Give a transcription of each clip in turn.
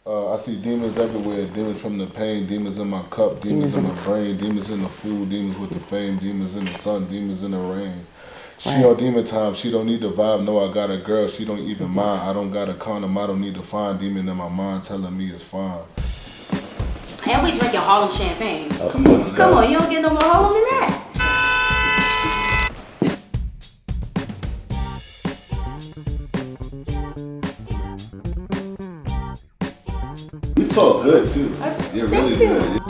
I see demons everywhere. Demons from the pain. Demons in my cup. Demons in my brain. Demons in the food. Demons with the fame. Demons in the sun. Demons in the rain. She on demon time. She don't need the vibe. No, I got a girl. She don't even mind. I don't got a condom. I don't need to find demon in my mind telling me it's fine. And we drinking Harlem champagne. Come on, you don't get no more Harlem than that. You talk good too. You're really good.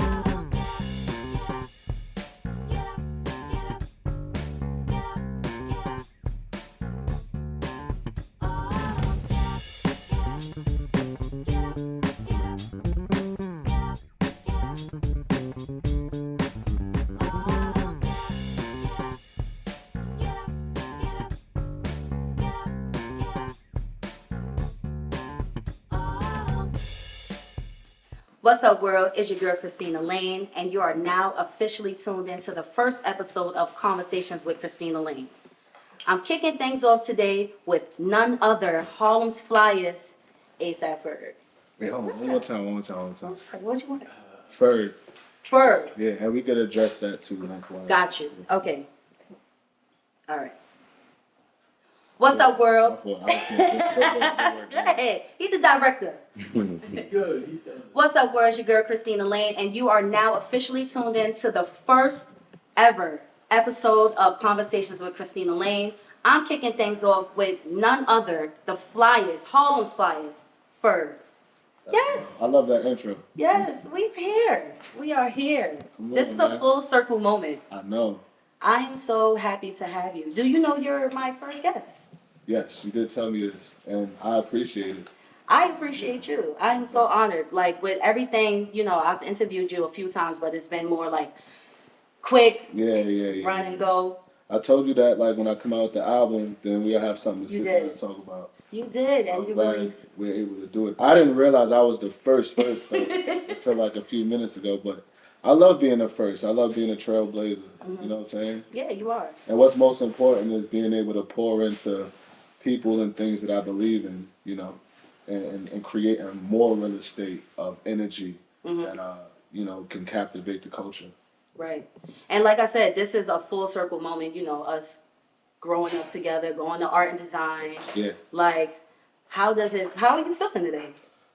What's up, world? It's your girl, Christina Lane, and you are now officially tuned into the first episode of Conversations with Christina Lane. I'm kicking things off today with none other Harlem's flyest, ASAP FERG. Wait, hold on. One more time. What you want? FERG. FERG. Yeah, and we could address that too. Likewise. Got you. Okay. All right. What's up, world? Go ahead. He's the director. What's up, world? It's your girl, Christina Lane, and you are now officially tuned in to the first ever episode of Conversations with Christina Lane. I'm kicking things off with none other, the flyest, Harlem's flyest, FERG. Yes. I love that intro. Yes, we're here. We are here. This is a full circle moment. I know. I am so happy to have you. Do you know you're my first guest? Yes, you did tell me this, and I appreciate it. I appreciate you. I am so honored. Like, with everything, I've interviewed you a few times, but it's been more like quick, run and go. I told you that, like, when I come out with the album, then we'll have something to sit down and talk about. You did, so and you really... we're able to do it. I didn't realize I was the first until like a few minutes ago, but I love being the first. I love being a trailblazer. Mm-hmm. You know what I'm saying? Yeah, you are. And what's most important is being able to pour into people and things that I believe in, and create a more real estate of energy that, can captivate the culture. Right. And like I said, this is a full circle moment, us growing up together, going to art and design. Yeah. Like, how are you feeling today?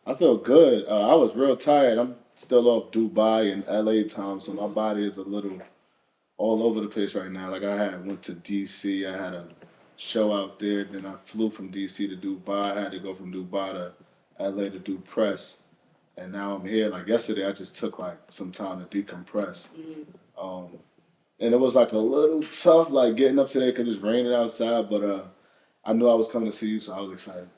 I feel good. I was real tired. I'm still off Dubai and LA time, so my body is a little all over the place right now. Like, went to DC. I had a show out there. Then I flew from DC to Dubai. I had to go from Dubai to LA to do press. And now I'm here. Like, yesterday, I just took, like, some time to decompress. Mm-hmm. And it was, like, a little tough, like, getting up today because it's raining outside. But I knew I was coming to see you, so I was excited.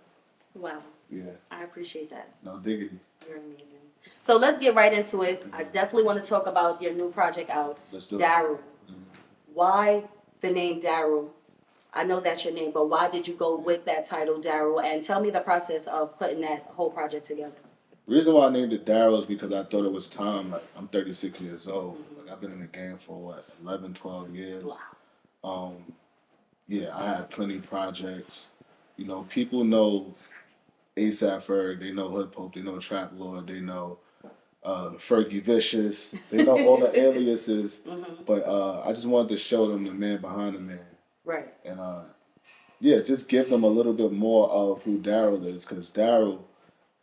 Wow. Yeah. I appreciate that. No diggity. You're amazing. So let's get right into it. I definitely want to talk about your new project out, Daryl. Mm-hmm. Why the name Daryl? I know that's your name, but why did you go with that title, Daryl? And tell me the process of putting that whole project together. The reason why I named it Daryl is because I thought it was time. Like, I'm 36 years old. Mm-hmm. Like, I've been in the game for 11, 12 years. Wow. I had plenty of projects. People know ASAP Ferg, they know Hood Pope, they know Trap Lord, they know Fergie Vicious, they know all the aliases. Mm-hmm. But I just wanted to show them the man behind the man. Right. And just give them a little bit more of who Daryl is, because Daryl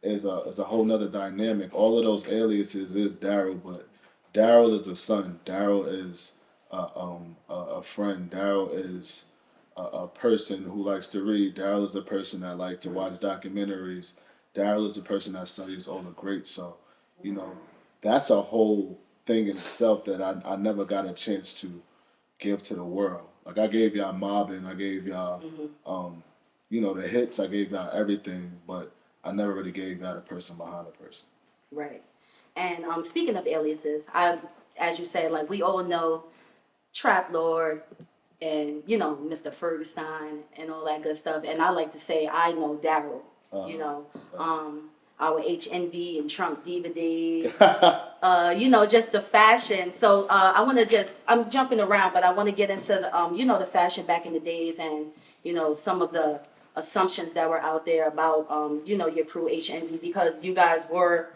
is a whole nother dynamic. All of those aliases is Daryl, but Daryl is a son. Daryl is a friend. Daryl is a person who likes to read. Daryl is a person that likes to watch documentaries. Daryl is a person that studies all the greats. So, that's a whole thing in itself that I never got a chance to give to the world. Like, I gave y'all mobbing, I gave y'all, the hits, I gave y'all everything, but I never really gave y'all the person behind the person. Right. And speaking of aliases, as you said, like, we all know Trap Lord and, Mr. Ferguson and all that good stuff. And I like to say I know Daryl, our HNV and Trump Diva days, just the fashion. So I'm jumping around, but I want to get into the, the fashion back in the days and, some of the assumptions that were out there about, your crew HNB, because you guys were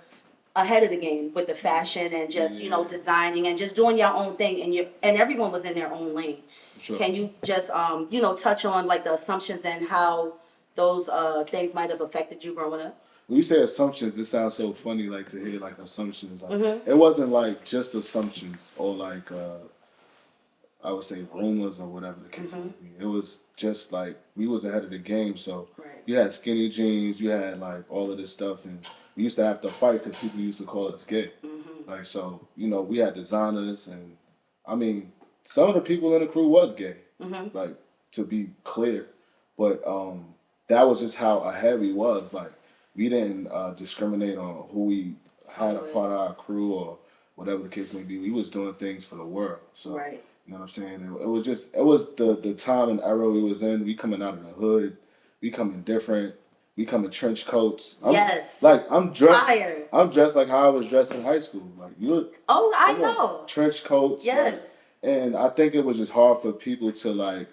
ahead of the game with the fashion and just, designing and just doing your own thing, and everyone was in their own lane. Sure. Can you just, touch on like the assumptions and how those things might have affected you growing up? When you say assumptions, it sounds so funny, like to hear like assumptions. Like it wasn't like just assumptions or like I would say rumors or whatever the case may be. It was just like we was ahead of the game. So you had skinny jeans, you had like all of this stuff, and we used to have to fight because people used to call us gay. Like so, we had designers, and I mean, some of the people in the crew was gay. Like to be clear, but that was just how ahead we was. Like we didn't discriminate on who we had a part of our crew or whatever the case may be. We was doing things for the world. So. You know what I'm saying? It was the time and era we was in. We coming out of the hood. We coming different. We coming trench coats. I'm dressed. Fire. I'm dressed like how I was dressed in high school. Like you look. Oh, I know. Trench coats. Yes. And I think it was just hard for people to like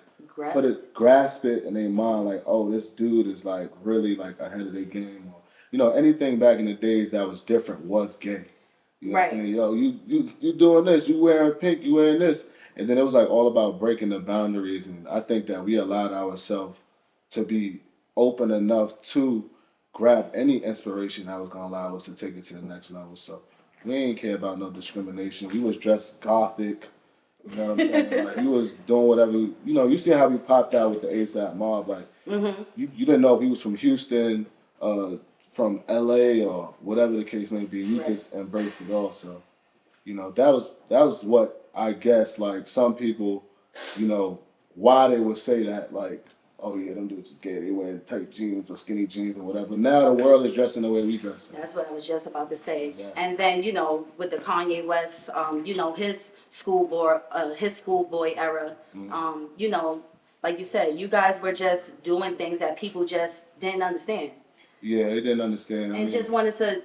grasp it in their mind. Like, oh, this dude is like really like ahead of their game. Or, anything back in the days that was different was gay. You know what I'm saying? Yo, you doing this? You wearing pink? You wearing this? And then it was like all about breaking the boundaries, and I think that we allowed ourselves to be open enough to grab any inspiration that was gonna allow us to take it to the next level. So we ain't care about no discrimination. We was dressed gothic, you know what I'm saying? Like we was doing whatever. You see how we popped out with the ASAP mob. Like you didn't know if he was from Houston, from LA, or whatever the case may be. We just embraced it all. So that was what. I guess like some people, why they would say that like, oh yeah, them dudes is gay. They wearing tight jeans or skinny jeans or whatever. Now the world is dressing the way we dress. That's what I was just about to say. Exactly. And then with the Kanye West, his schoolboy era, like you said, you guys were just doing things that people just didn't understand. Yeah, they didn't understand. And just wanted to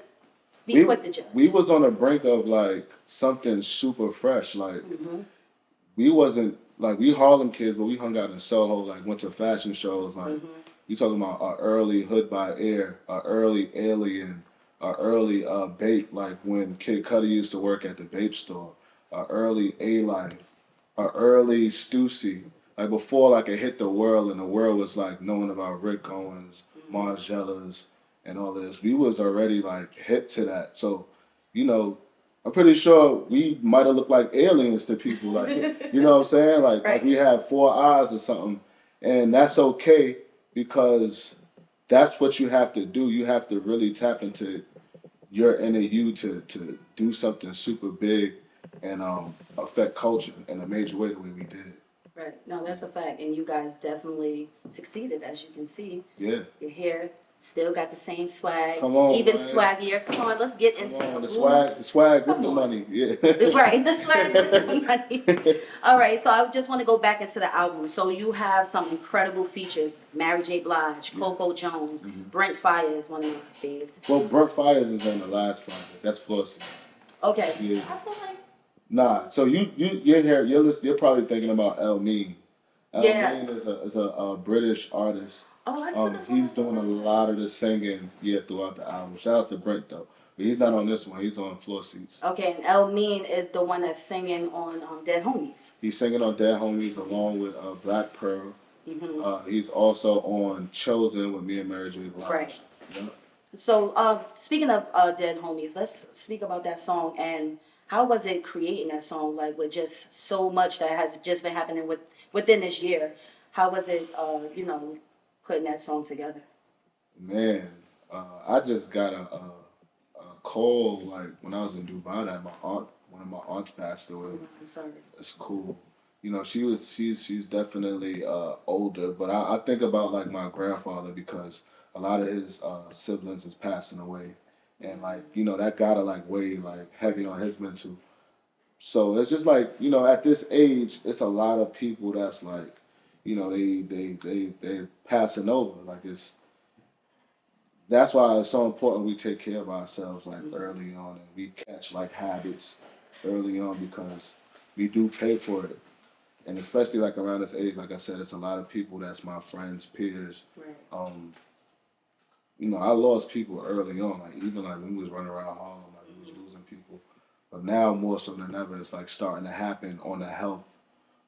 be quick to judge. We was on the brink of like something super fresh. Like we wasn't like we Harlem kids, but we hung out in Soho, like went to fashion shows. Like you talking about our early Hood by Air, our early Alien, our early Bape, like when Kid Cudi used to work at the Bape store, our early A-Life, our early Stussy. Like before like it hit the world and the world was like knowing about Rick Owens, Margellas, and all of this. We was already like hip to that. So, I'm pretty sure we might have looked like aliens to people. Like, you know what I'm saying? Like we had 4 eyes or something. And that's okay because that's what you have to do. You have to really tap into your inner you to do something super big and affect culture in a major way the way we did. Right. No, that's a fact. And you guys definitely succeeded, as you can see. Yeah. Your hair still got the same swag. Come on, even man. Swaggier. Come on, let's get into the swag with the money. Yeah. Right, the swag with the money. All right, so I just want to go back into the album. So you have some incredible features. Mary J. Blige, Coco Jones, Brent Fires, one of my faves. Well, Brent Fires is on the last project. That's Floor Seats. Okay. Yeah. I feel like Nah, so you're probably thinking about El Mean. El Mean is a British artist. Oh, I know this one. He's doing a lot of the singing throughout the album. Shout out to Brent though. But he's not on this one. He's on Floor Seats. Okay, and El Mean is the one that's singing on Dead Homies. He's singing on Dead Homies along with Black Pearl. He's also on Chosen with me and Mary J. Blige. Right. Yeah. So speaking of Dead Homies, let's speak about that song and how was it creating that song, like with just so much that has just been happening within this year? How was it, putting that song together? Man, I just got a call like when I was in Dubai that one of my aunts passed away. I'm sorry. It's cool. She's definitely older, but I think about like my grandfather because a lot of his siblings is passing away. And like, that gotta like weigh like heavy on his mental. So it's just like, at this age, it's a lot of people that's like, they passing over. Like that's why it's so important we take care of ourselves like early on and we catch like habits early on because we do pay for it And especially like around this age, like I said, it's a lot of people that's my friends, peers. Right. You know, I lost people early on, like even like when we was running around Harlem, like we was losing people. But now more so than ever, it's like starting to happen on a health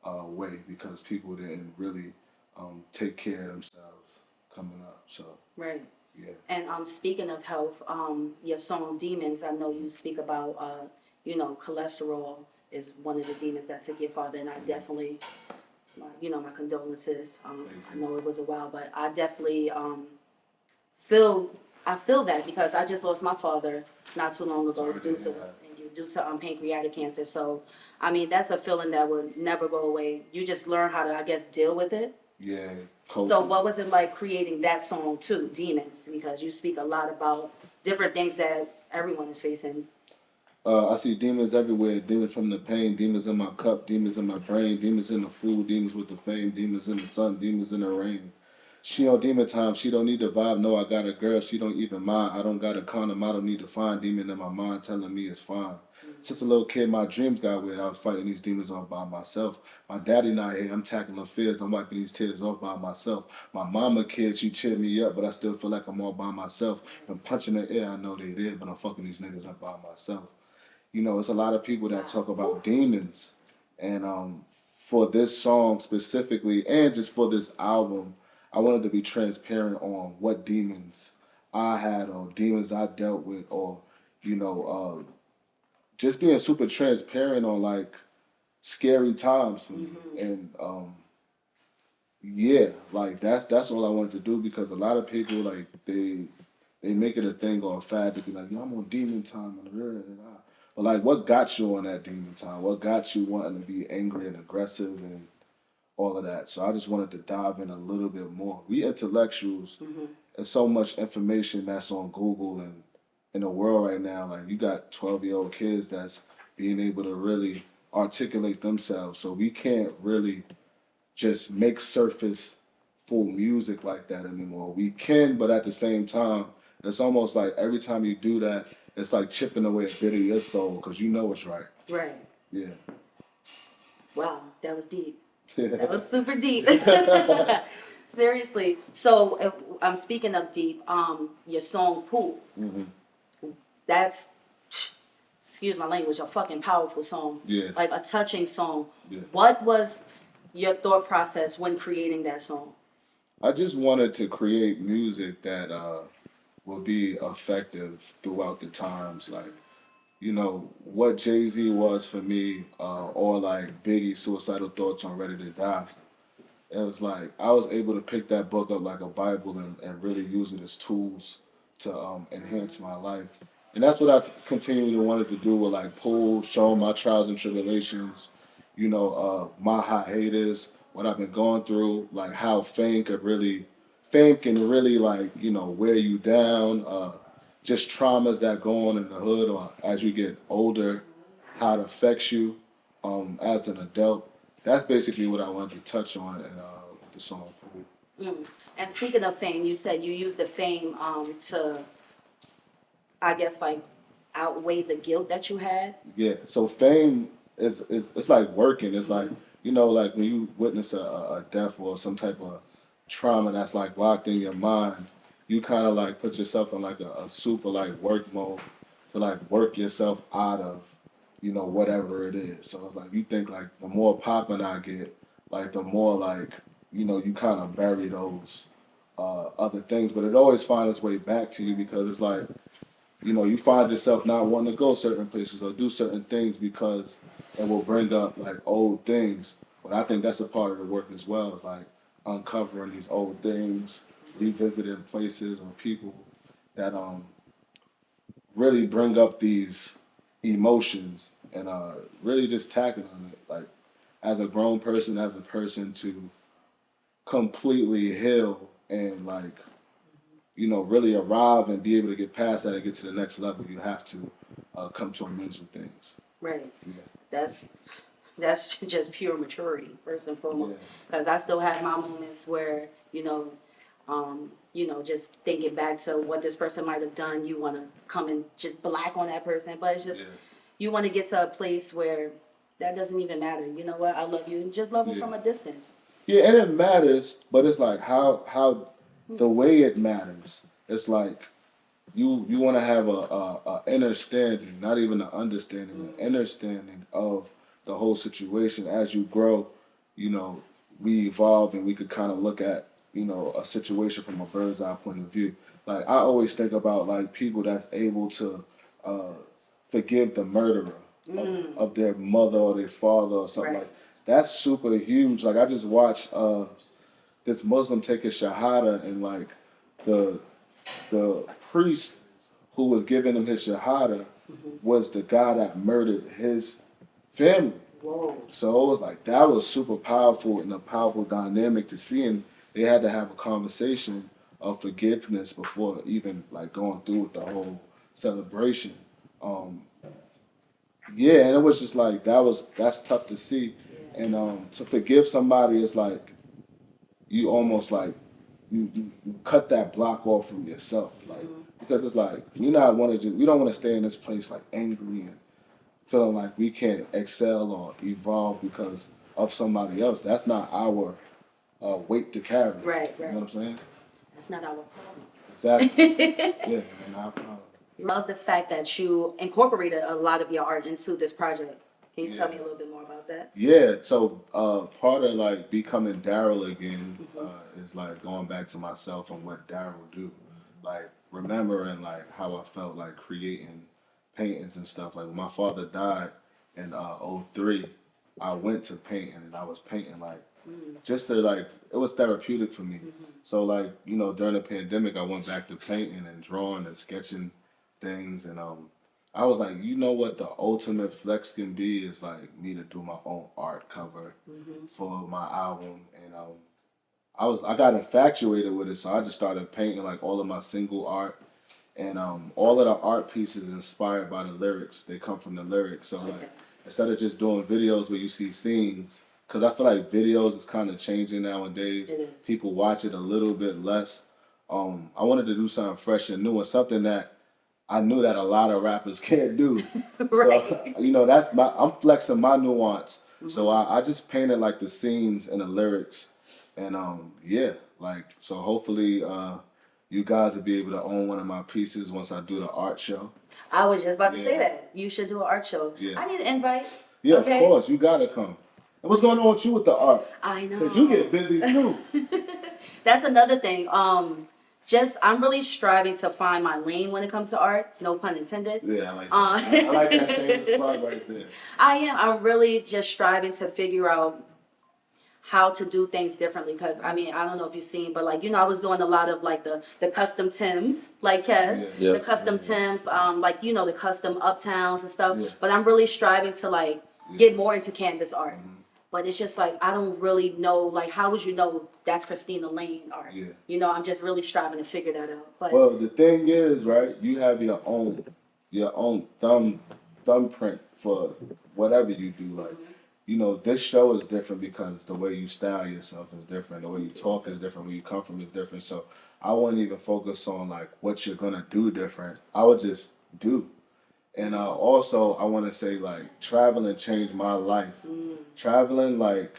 way because people didn't really take care of themselves coming up. So Right. yeah. And speaking of health, your song "Demons," I know you speak about, cholesterol is one of the demons that took your father, and I definitely, my condolences. I know it was a while, but I definitely feel I feel that because I just lost my father not too long ago due to pancreatic cancer. So, I mean, that's a feeling that will never go away. You just learn how to, I guess, deal with it. Yeah. So what was it like creating that song too, Demons? Because you speak a lot about different things that everyone is facing. I see demons everywhere. Demons from the pain, demons in my cup, demons in my brain, demons in the food, demons with the fame, demons in the sun, demons in the rain. She on demon time, she don't need the vibe. No, I got a girl, she don't even mind. I don't got a condom, I don't need to find demon in my mind telling me it's fine. Since a little kid, my dreams got weird. I was fighting these demons off by myself. My daddy not here, I'm tackling fears. I'm wiping these tears off by myself. My mama kid, she cheered me up, but I still feel like I'm all by myself. I'm punching the air, I know they there, but I'm fucking these niggas up by myself. You know, it's a lot of people that talk about demons. And for this song specifically, and just for this album, I wanted to be transparent on what demons I had or demons I dealt with, or, you know, just being super transparent on like scary times for me. And yeah, like that's all I wanted to do because a lot of people like they make it a thing or a fad to be like, yo, I'm on demon time and but like what got you on that demon time? What got you wanting to be angry and aggressive and all of that? So I just wanted to dive in a little bit more. We intellectuals, there's so much information that's on Google and in the world right now. Like you got 12-year-old kids that's being able to really articulate themselves. So we can't really just make surface full music like that anymore. We can, but at the same time, it's almost like every time you do that, it's like chipping away a bit of your soul because you know it's right. Right. Yeah. Wow, that was deep. That was super deep. Seriously. So if I'm speaking of deep. Your song "Pool." That's, excuse my language, a fucking powerful song. Yeah. Like a touching song. Yeah. What was your thought process when creating that song? I just wanted to create music that will be effective throughout the times. Like, you know, what Jay-Z was for me, or like Biggie's Suicidal Thoughts on Ready to Die. It was like I was able to pick that book up like a Bible and really use it as tools to enhance my life. And that's what I continually wanted to do with like Pool, showing my trials and tribulations, you know, my hiatus, what I've been going through, like how fame can really like, you know, wear you down, just traumas that go on in the hood or as you get older, how it affects you as an adult. That's basically what I wanted to touch on in the song. And speaking of fame, you said you used the fame to, I guess, like outweigh the guilt that you had. Yeah. So fame is it's like working. It's like you know, like when you witness a death or some type of trauma that's like locked in your mind, you kind of like put yourself in like a super like work mode to like work yourself out of you know whatever it is. So it's like you think like the more popping I get, like the more like you know you kind of bury those other things, but it always finds its way back to you because it's like you know, you find yourself not wanting to go certain places or do certain things because it will bring up like old things. But I think that's a part of the work as well, is like uncovering these old things, revisiting places or people that really bring up these emotions and really just tackling it. Like as a grown person, as a person to completely heal and like you know, really arrive and be able to get past that and get to the next level, you have to come to amends with things. Right. Yeah. That's just pure maturity, first and foremost. Because I still have my moments where, just thinking back to what this person might have done, you want to come and just black on that person. But it's just, you want to get to a place where that doesn't even matter. You know what? I love you, and just love me from a distance. Yeah, and it matters, but it's like how the way it matters. It's like you want to have a understanding, not even an understanding, an understanding of the whole situation. As you grow, you know, we evolve and we could kind of look at, you know, a situation from a bird's eye point of view. Like I always think about like people that's able to uh, forgive the murderer of their mother or their father or something Right. like that's super huge. Like I just watched this Muslim take a shahada and like the the priest who was giving him his shahada was the guy that murdered his family. Whoa. So it was like that was super powerful and a powerful dynamic to see, and they had to have a conversation of forgiveness before even like going through with the whole celebration. Um, yeah, and it was just like that's tough to see, and to forgive somebody is like you almost like you cut that block off from yourself, like because it's like we don't want to stay in this place like angry and feeling like we can't excel or evolve because of somebody else. That's not our weight to carry. Right, You right. know what I'm saying? That's not our problem. Exactly. Yeah, and our problem. Love the fact that you incorporated a lot of your art into this project. Can you tell me a little bit more about that? Yeah, so part of like becoming Daryl again is like going back to myself and what Daryl do. Like remembering like how I felt like creating paintings and stuff. Like when my father died in '03, I went to painting and I was painting like just to like it was therapeutic for me. So like, you know, during the pandemic I went back to painting and drawing and sketching things and I was like, you know what the ultimate flex can be is like me to do my own art cover for my album, and I got infatuated with it, so I just started painting like all of my single art, and all of the art pieces inspired by the lyrics. They come from the lyrics, so like instead of just doing videos where you see scenes, because I feel like videos is kind of changing nowadays. People watch it a little bit less. I wanted to do something fresh and new and something that I knew that a lot of rappers can't do. Right. So, you know, I'm flexing my nuance. So I just painted like the scenes and the lyrics. And yeah, like, so hopefully you guys will be able to own one of my pieces once I do the art show. I was just about to say that. You should do an art show. Yeah. I need an invite. Yeah, Okay. of course. You got to come. And what's going on with you with the art? I know. Because you get busy too. That's another thing. I'm really striving to find my lane when it comes to art. No pun intended. Yeah, I like that. I like that shameless plug right there. I'm really just striving to figure out how to do things differently, because I mean, I don't know if you've seen, but like, you know, I was doing a lot of like the custom Tims, like Kev, the custom Tims, like, you know, the custom uptowns and stuff. But I'm really striving to like get more into canvas art. But it's just like I don't really know, like, how would you know that's Christina Lane art? You know, I'm just really striving to figure that out. But well, the thing is, right, you have your own thumbprint for whatever you do. Like, you know, this show is different because the way you style yourself is different. The way you talk is different. Where you come from is different. So I wouldn't even focus on like what you're gonna do different. I would just do. And also, I want to say like traveling changed my life. Traveling, like,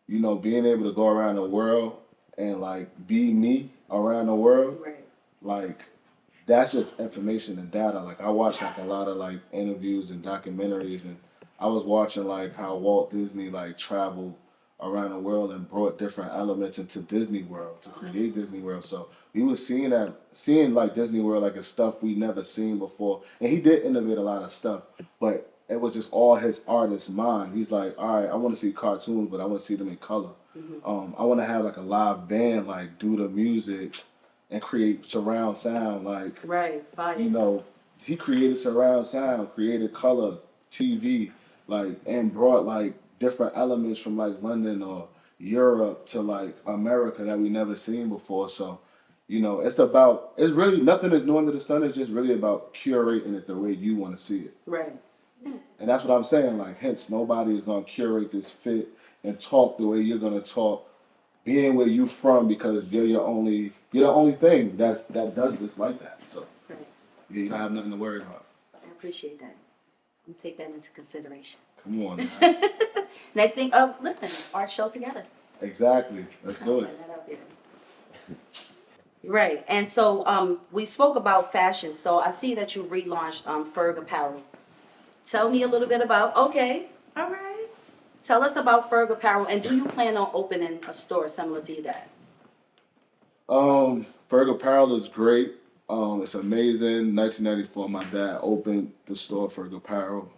you know, being able to go around the world and like be me around the world, like that's just information and data. Like I watch like a lot of like interviews and documentaries, and I was watching like how Walt Disney like traveled around the world and brought different elements into Disney World to create Disney World. So we was seeing like Disney World like a stuff we never seen before, and he did innovate a lot of stuff, but it was just all his artist mind. He's like, all right, I want to see cartoons, but I want to see them in color. I want to have like a live band like do the music and create surround sound, like you know, he created surround sound, created color TV, like, and brought like different elements from like London or Europe to like America that we never seen before. So, you know, it's really nothing is new under the sun. It's just really about curating it the way you want to see it. And that's what I'm saying. Like, hence, nobody is gonna curate this fit and talk the way you're gonna talk, being where you from, because you're the only thing that does this like that. So yeah, you don't have nothing to worry about. I appreciate that. I'm gonna take that into consideration. Come on now. Next thing, listen, art show together. Exactly. Let's do it. That out there. Right, and so we spoke about fashion. So I see that you relaunched FERG Apparel. Tell me a little bit about. Okay, all right. Tell us about FERG Apparel, and do you plan on opening a store similar to your dad? Ferg Apparel is great. It's amazing. 1994, my dad opened the store Ferg Apparel.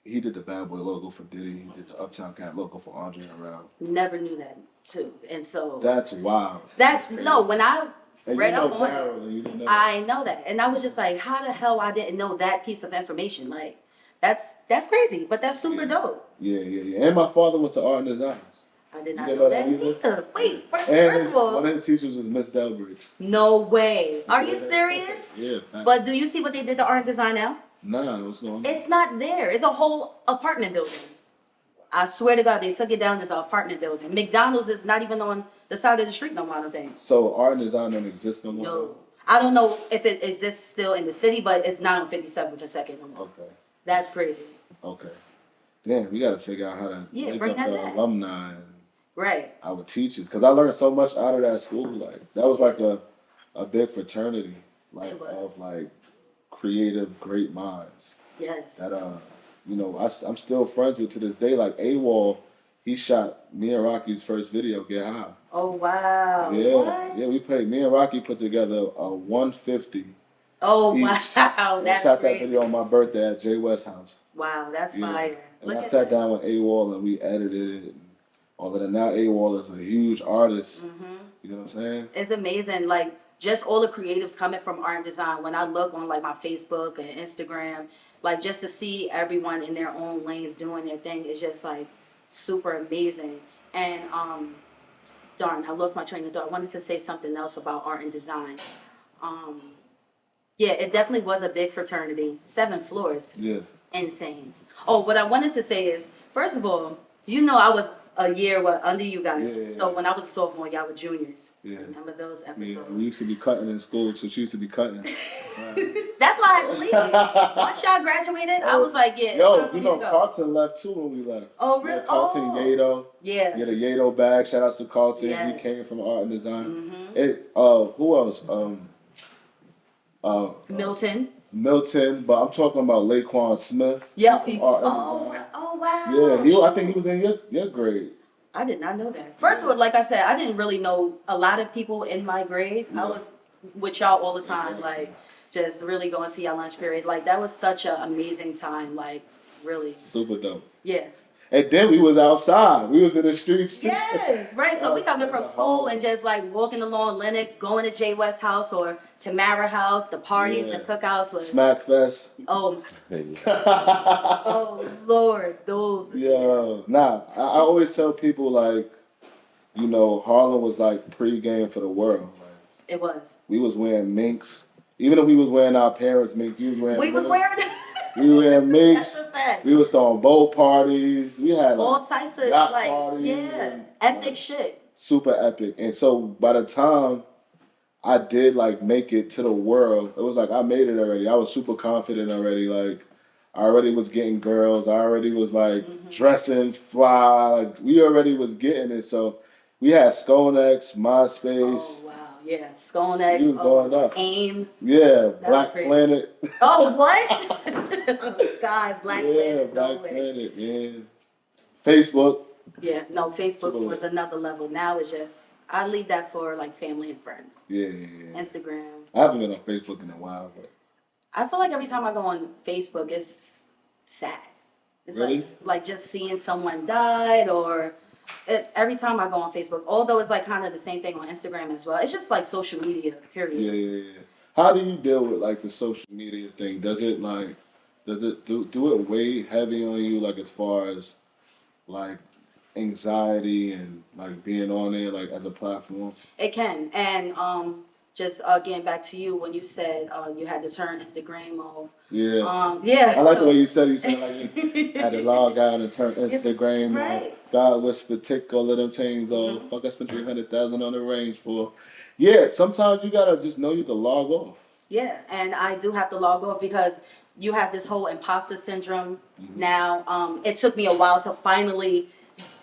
He did the Bad Boy logo for Diddy. He did the Uptown Cat logo for Andre Harrell. Never knew that too, and so that's wild. That's no. When I read up on it, I know that, and I was just like, how the hell I didn't know that piece of information? Like, that's crazy, but that's super dope. Yeah. And my father went to art and design. I did not know that either. Wait, first of all, one of his teachers was Miss Delbridge. No way. Are you serious? Yeah. But do you see what they did to art and design now? Nah, what's going on? It's not there. It's a whole apartment building. I swear to God, they took it down as an apartment building. McDonald's is not even on the side of the street no more, I don't think. So art and design don't exist no more? No. I don't know if it exists still in the city, but it's not on 57th and 2nd no more. Okay. That's crazy. Okay. Damn, we got to figure out how to make bring up that the back. alumni and Right. our teachers. Because I learned so much out of that school. Like, that was like a big fraternity, like, of like creative, great minds. Yes. That, I'm still friends with to this day. Like, AWOL, he shot me and Rocky's first video, Get High. Oh, wow. Yeah. What? Yeah, me and Rocky put together a 150. Oh, each. wow. We That's shot crazy. that video on my birthday at Jay West house. Wow, that's fire. And I sat down with AWOL and we edited it. And all of that. Now AWOL is a huge artist. Mm-hmm. You know what I'm saying? It's amazing. Like, just all the creatives coming from art and design. When I look on, like, my Facebook and Instagram, like, just to see everyone in their own lanes doing their thing is just, like, super amazing. And, darn, I lost my train of thought. I wanted to say something else about art and design. Yeah, it definitely was a big fraternity. 7 floors. Yeah. Insane. Oh, what I wanted to say is, first of all, I was a year under you guys. Yeah. So when I was a sophomore, y'all were juniors. Yeah. Remember those episodes? Yeah. We used to be cutting in school, so she used to be cutting. That's why I had to leave. Once y'all graduated, I was like, yeah. Yo, Carlton left too when we left. Oh, really? Yeah, Carlton Yato. Yeah. Yeah, the Yato bag. Shout out to Carlton. Yes. He came from art and design. Mm-hmm. Who else? Milton, but I'm talking about Laquan Smith. Yeah. Oh, wow. Yeah, I think he was in your grade. I did not know that. First of all, like I said, I didn't really know a lot of people in my grade. Yeah. I was with y'all all the time, like just really going to y'all lunch period. Like that was such an amazing time, like really. Super dope. Yes. And then we was outside. We was in the streets. Yes, right. So we coming from school and just like walking along Lenox, going to Jay West house or Tamara house. The parties and cookouts was Smack Fest. Oh, oh Lord, those. Yeah, nah. I always tell people like, Harlem was like pre-game for the world. Like, it was. We was wearing minks, even if we was wearing our parents' minks. We was wearing. We were wearing minks. That's a fact. We was throwing boat parties. We had all types of yacht parties epic shit. Super epic. And so by the time I did make it to the world, it was like I made it already. I was super confident already. Like I already was getting girls. I already was dressing fly. Like we already was getting it. So we had Skonex, MySpace. Oh wow. Yeah, Skonex. You was going up. AIM. Yeah, Black Planet. Oh, what? Oh, God, Black Planet. Yeah, Black Planet, man. Facebook. Yeah, no, Facebook was another level. Now it's just, I leave that for like family and friends. Yeah. Instagram. I haven't been on Facebook in a while, but. I feel like every time I go on Facebook, it's sad. It's really? like just seeing someone died or... every time I go on Facebook, although it's like kind of the same thing on Instagram as well, it's just like social media, period. Yeah. How do you deal with like the social media thing? Does it do it weigh heavy on you, like as far as like anxiety and like being on there like as a platform? It can, and just getting back to you when you said you had to turn Instagram off. Yeah. Yeah. I like the way you said like you had to log out and turn Instagram off. God whisper, take all of them chains off. Fuck, I spent $300,000 on the range for. Yeah, sometimes you gotta just know you can log off. Yeah, and I do have to log off because you have this whole imposter syndrome now. It took me a while to finally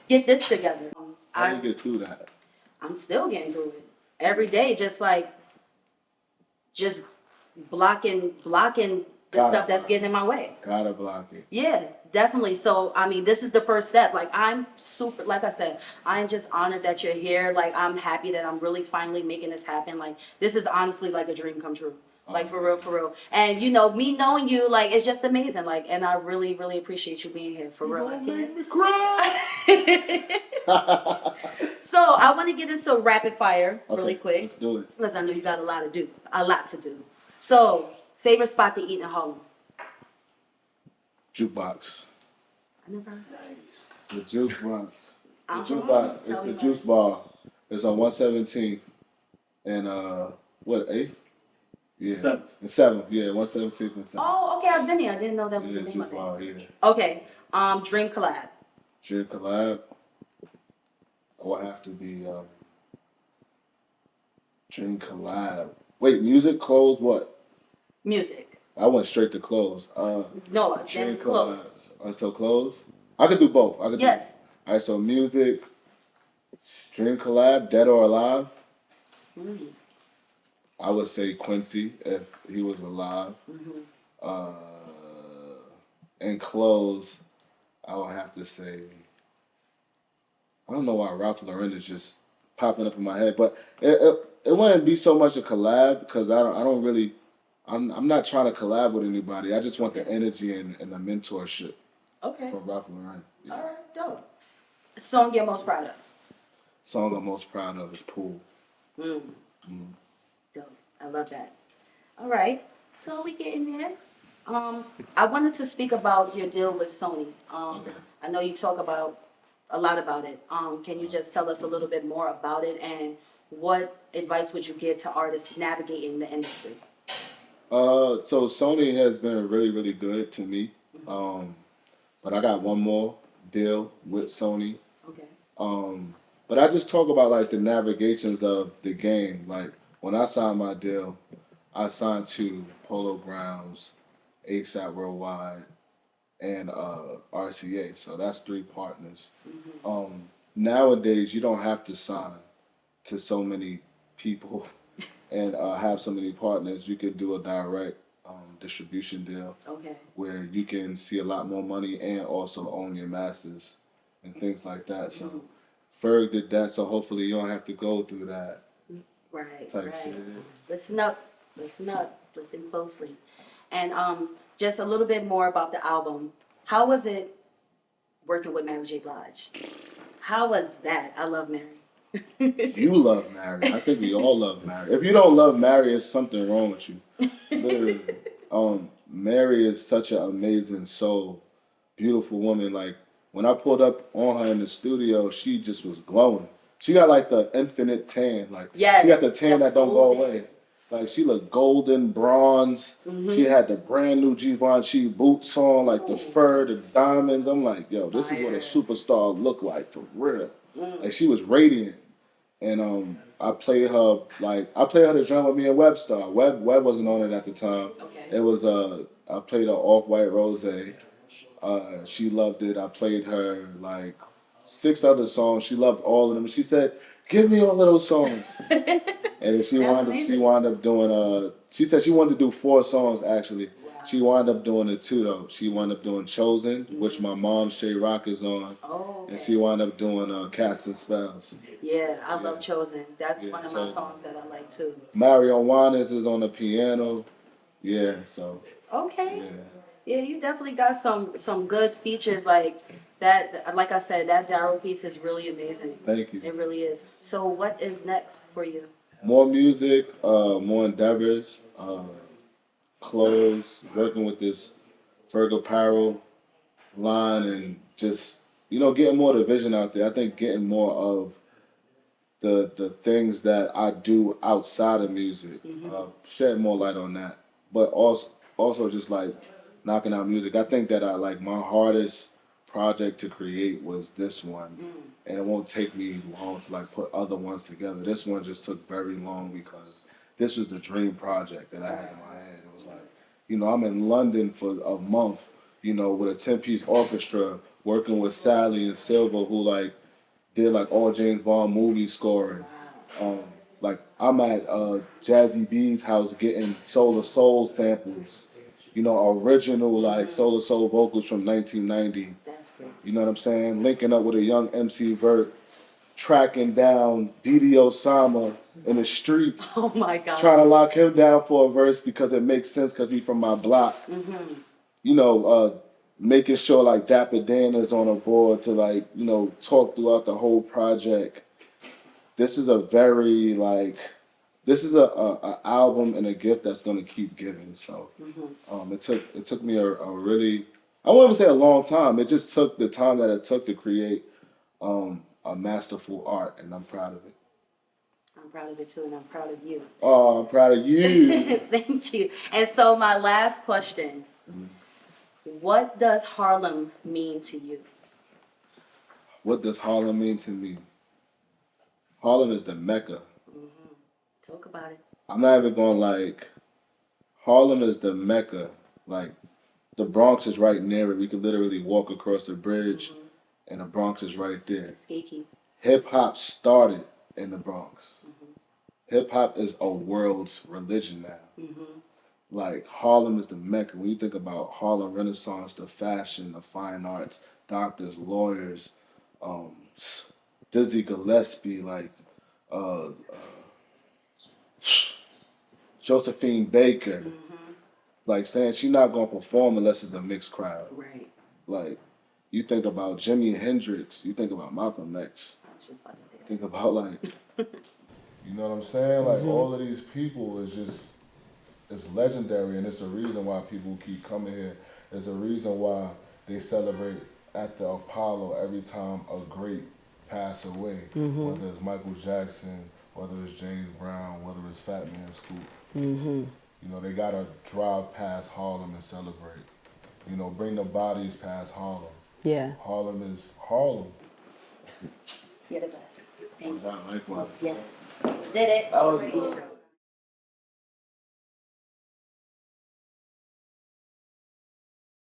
get this together. How do you get through that? I'm still getting through it every day, just blocking the stuff that's getting in my way. Gotta block it. Yeah, definitely. So, I mean, this is the first step. Like, I'm super, like I said, I'm just honored that you're here. Like, I'm happy that I'm really finally making this happen. Like, this is honestly like a dream come true. Like, for real, for real. And, you know, me knowing you, like, it's just amazing. Like, and I really, really appreciate you being here, for real. I Make me cry. So, I want to get into rapid fire really quick. Let's do it. Because I know you got a lot to do. So, favorite spot to eat in Harlem? Jukebox. I never heard. Nice. The jukebox. The Uh-huh. jukebox. It's Tell the me juice bar. It's on 117th and 8th? Yeah. 7th. And 7th, yeah, 117th and 7th. Oh, okay, I've been here. I didn't know that was Yeah, the name juice of it. bar, yeah. Okay, dream collab. Dream collab. Will have to be dream collab. Wait, music, clothes, what? Music. I went straight to clothes. No, Dream then clothes. So clothes? I could do both. Yes. All right, so music, dream collab, dead or alive. Mm. I would say Quincy if he was alive. Mm-hmm. And clothes, I would have to say. I don't know why Ralph Lauren is just popping up in my head, but it wouldn't be so much a collab because I don't really. I'm not trying to collab with anybody. I just want the energy and the mentorship Okay. from Ralph Lauren. Yeah. All right, dope. Song you're most proud of? Song I'm most proud of is Pool. Mm. Dope. I love that. All right, so we getting there. I wanted to speak about your deal with Sony. Okay. I know you talk about a lot about it. Can you just tell us a little bit more about it and what advice would you give to artists navigating the industry? So Sony has been really, really good to me. But I got one more deal with Sony. Okay. But I just talk about like the navigations of the game. Like when I signed my deal, I signed to Polo Grounds, ASAP Worldwide, and RCA. So that's 3 partners. Nowadays, you don't have to sign to so many people and have so many partners. You could do a direct distribution deal Okay. where you can see a lot more money and also own your masters and things like that. So FERG did that, so hopefully you don't have to go through that Right. type Right. shit. Listen up. Listen up. Listen closely. And just a little bit more about the album. How was it working with Mary J. Blige? How was that? I love Mary. You love Mary. I think we all love Mary. If you don't love Mary, it's something wrong with you. Literally. Mary is such an amazing soul, beautiful woman. Like when I pulled up on her in the studio, she just was glowing. She got like the infinite tan. Like Yes, she got the tan the that don't go golden. away. Like she looked golden, bronze. She had the brand new Givenchy boots on, like the fur, the diamonds. I'm like, yo, this is what a Fire. superstar look like for real. Like she was radiant. And I played her the drum with me and Webstar. Web wasn't on it at the time. Okay. It was I played her Off White Rose. She loved it. I played her like 6 other songs. She loved all of them. She said, "Give me all of those songs." And she wound up doing she said she wanted to do 4 songs actually. Wow. She wound up doing it 2 though. She wound up doing Chosen, which my mom Shay Rock is on. Oh, okay. And she wound up doing Cast and Spells. Yeah, I love Chosen. That's Yeah, one of my Chosen. songs that I like too. Mario Juanes is on the piano. Yeah, so Okay. yeah. Yeah, you definitely got some good features like that. Like I said, that Daryl piece is really amazing. Thank you. It really is. So what is next for you? More music, more endeavors, clothes, working with this Ferg apparel line and just, getting more of the vision out there. I think getting more of the things that I do outside of music, shed more light on that. But also just like knocking out music. I think that my hardest project to create was this one, and it won't take me long to like put other ones together. This one just took very long because this was the dream project that I had in my head. It was like, you know, I'm in London for a month, you know, with a 10-piece orchestra, working with Sally and Silva, who like did like all James Bond movie scoring. Like I'm at Jazzy B's house getting Soul Soul samples, you know, original like Soul Soul vocals from 1990. That's crazy. You know what I'm saying? Linking up with a young MC Vert, tracking down Didi Osama in the streets, Oh my God. trying to lock him down for a verse because it makes sense because he's from my block. You know, making sure like Dapper Dan is on a board to like, you know, talk throughout the whole project. This is a very like, this is a album and a gift that's gonna keep giving. So, it took me a really, I won't even say a long time. It just took the time that it took to create a masterful art, and I'm proud of it. I'm proud of it too, and I'm proud of you. Oh, I'm proud of you. Thank you. And so my last question, what does Harlem mean to you? What does Harlem mean to me? Harlem is the Mecca. Talk about it. I'm not even going like, Harlem is the Mecca. Like, the Bronx is right near it. We could literally walk across the bridge, and the Bronx is right there. It's geeky. Hip hop started in the Bronx. Hip hop is a world's religion now. Like, Harlem is the Mecca. When you think about Harlem Renaissance, the fashion, the fine arts, doctors, lawyers, Dizzy Gillespie, like Josephine Baker, like saying she's not gonna perform unless it's a mixed crowd. Right. Like, you think about Jimi Hendrix, you think about Malcolm X. I was just about to say that. Think about like, you know what I'm saying? Like all of these people is just, it's legendary, and it's a reason why people keep coming here. It's a reason why they celebrate at the Apollo every time a great pass away, whether it's Michael Jackson, whether it's James Brown, whether it's Fat Man Scoop. You know, they gotta drive past Harlem and celebrate. You know, bring the bodies past Harlem. Yeah. Harlem is Harlem. You're the best. Thank you. Likewise. Yes. Did it. That was